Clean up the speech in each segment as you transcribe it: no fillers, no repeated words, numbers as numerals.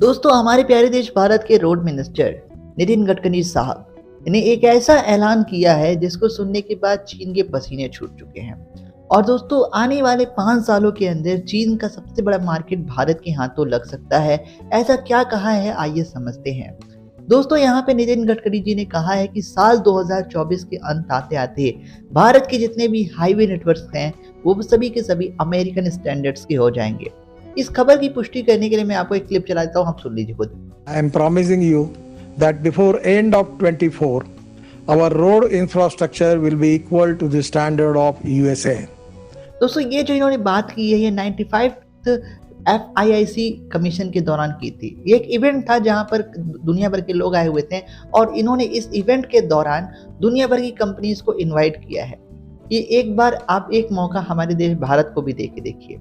दोस्तों, हमारे प्यारे देश भारत के रोड मिनिस्टर नितिन गडकरी साहब ने एक ऐसा ऐलान किया है जिसको सुनने के बाद चीन के पसीने छूट चुके हैं। और दोस्तों, आने वाले 5 सालों के अंदर चीन का सबसे बड़ा मार्केट भारत के हाथों लग सकता है। ऐसा क्या कहा है, आइए समझते हैं। दोस्तों, यहाँ पे नितिन गडकरी जी ने कहा है कि साल 2024 के अंत आते आते भारत के जितने भी हाईवे नेटवर्क हैं वो सभी के सभी अमेरिकन स्टैंडर्ड्स के हो जाएंगे। इस खबर की पुष्टि करने के लिए मैं आपको एक क्लिप चला देता हूँ, आप सुन लीजिए खुद। I am promising you that before end of 24, our road infrastructure will be equal to the standard of USA. दोस्तों, ये जो इन्होंने बात की है ये 95th FIIC कमीशन के दौरान की थी। ये एक इवेंट था जहां पर दुनिया भर के लोग आए हुए थे और इन्होंने इस इवेंट के दौरान दुनिया भर की कंपनीज को इनवाइट किया है कि एक बार आप एक मौका हमारे देश भारत को भी दे के देखिए।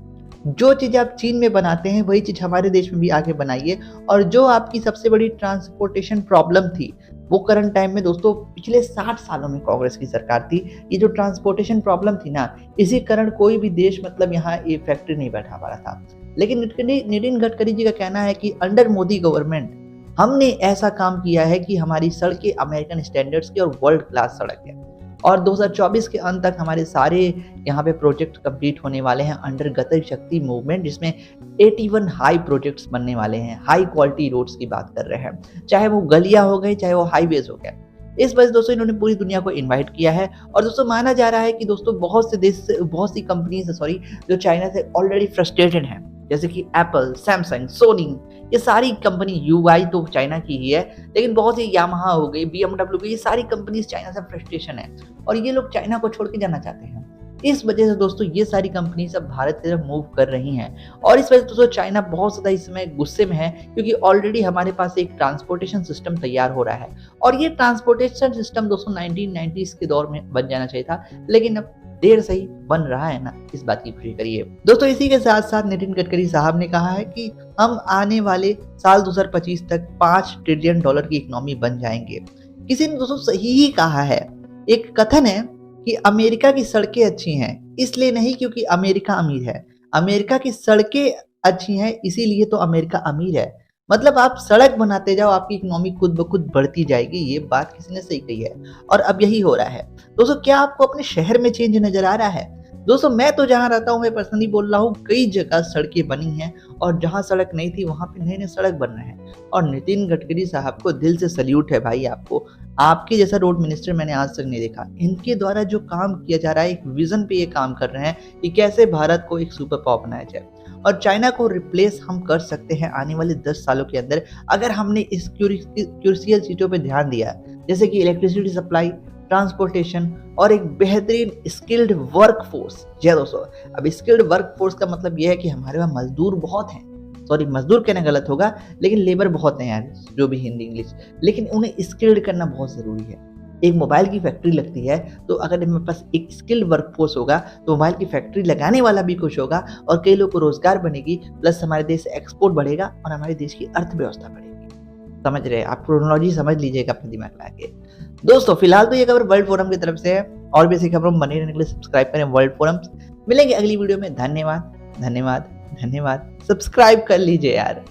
जो चीज़ आप चीन में बनाते हैं वही चीज़ हमारे देश में भी आके बनाइए। और जो आपकी सबसे बड़ी ट्रांसपोर्टेशन प्रॉब्लम थी वो करंट टाइम में दोस्तों पिछले 60 सालों में कांग्रेस की सरकार थी। ये जो ट्रांसपोर्टेशन प्रॉब्लम थी ना, इसी कारण कोई भी देश मतलब यहाँ ये फैक्ट्री नहीं बैठा पा रहा था। लेकिन नितिन गडकरी जी का कहना है कि अंडर मोदी गवर्नमेंट हमने ऐसा काम किया है कि हमारी सड़कें अमेरिकन स्टैंडर्ड्स की और वर्ल्ड क्लास सड़क है। और 2024 के अंत तक हमारे सारे यहाँ पे प्रोजेक्ट कंप्लीट होने वाले हैं अंडर गति शक्ति मूवमेंट, जिसमें 81 हाई प्रोजेक्ट्स बनने वाले हैं। हाई क्वालिटी रोड्स की बात कर रहे हैं, चाहे वो गलियां हो गई चाहे वो हाईवेज हो गए। इस वजह से दोस्तों इन्होंने पूरी दुनिया को इनवाइट किया है। और दोस्तों माना जा रहा है कि दोस्तों बहुत सी कंपनीज जो चाइना से ऑलरेडी फ्रस्ट्रेटेड हैं, जैसे कि एप्पल, सैमसंग, सोनी, ये सारी कंपनी, यूआई तो चाइना की ही है, लेकिन बहुत सी यामाहा हो गई, BMW की, ये सारी कंपनीज चाइना से फ्रस्ट्रेशन है और ये लोग चाइना को छोड़ के जाना चाहते हैं। इस वजह से दोस्तों ये सारी कंपनी सब भारत की तरफ मूव कर रही हैं। और इस वजह से दोस्तों चाइना बहुत ज़्यादा इस समय गुस्से में है, क्योंकि ऑलरेडी हमारे पास एक ट्रांसपोर्टेशन सिस्टम तैयार हो रहा है और ये ट्रांसपोर्टेशन सिस्टम दोस्तों 1990s के दौर में बन जाना चाहिए था, लेकिन अब देर सही बन रहा है ना, इस बात की खुशी करिए। दोस्तों, इसी के साथ साथ नितिन गडकरी साहब ने कहा है कि हम आने वाले साल 2025 तक $5 ट्रिलियन की इकोनॉमी बन जाएंगे। किसी ने दोस्तों सही ही कहा है। एक कथन है कि अमेरिका की सड़कें अच्छी हैं, इसलिए नहीं क्योंकि अमेरिका अमीर है, अमेरिका की सड़कें अच्छी हैं इसीलिए तो अमेरिका अमीर है। मतलब आप सड़क बनाते जाओ, आपकी इकोनॉमी खुद ब खुद बढ़ती जाएगी। ये बात किसी ने सही कही है और अब यही हो रहा है। दोस्तों, क्या आपको अपने शहर में चेंज नजर आ रहा है? दोस्तों, मैं तो जहाँ रहता हूँ, मैं पर्सनली बोल रहा हूँ, कई जगह सड़कें बनी हैं और जहाँ सड़क नहीं थी वहाँ पे नए नए सड़क बन रहे हैं। और नितिन गडकरी साहब को दिल से सल्यूट है भाई। आपको आपके जैसा रोड मिनिस्टर मैंने आज तक नहीं देखा। इनके द्वारा जो काम किया जा रहा है, एक विजन पे ये काम कर रहे हैं कि कैसे भारत को एक सुपर पावर बनाया जाए और चाइना को रिप्लेस हम कर सकते हैं आने वाले 10 सालों के अंदर, अगर हमने इस क्रूशियल चीज़ों पे ध्यान दिया, जैसे कि इलेक्ट्रिसिटी सप्लाई, ट्रांसपोर्टेशन और एक बेहतरीन स्किल्ड वर्क फोर्स। जी दोस्तों, अब स्किल्ड वर्क फोर्स का मतलब यह है कि हमारे पास मजदूर बहुत हैं, सॉरी मजदूर कहना गलत होगा, लेकिन लेबर बहुत हैं यार, जो भी हिंदी इंग्लिश, लेकिन उन्हें स्किल्ड करना बहुत ज़रूरी है। एक मोबाइल की फैक्ट्री लगती है तो अगर मेरे पास एक स्किल्ड वर्कफोर्स होगा तो मोबाइल की फैक्ट्री लगाने वाला भी खुश होगा और कई लोगों को रोजगार बनेगी, प्लस हमारे देश से एक्सपोर्ट बढ़ेगा और हमारे देश की अर्थव्यवस्था बढ़ेगी। समझ रहे हैं आप? क्रोनोलॉजी समझ लीजिएगा अपने दिमाग में आके। दोस्तों, फिलहाल तो ये खबर वर्ल्ड फोरम की तरफ से है और भी ऐसी खबरों में बने रहने के लिए सब्सक्राइब करें वर्ल्ड फोरम्स। मिलेंगे अगली वीडियो में। धन्यवाद धन्यवाद धन्यवाद। सब्सक्राइब कर लीजिए यार।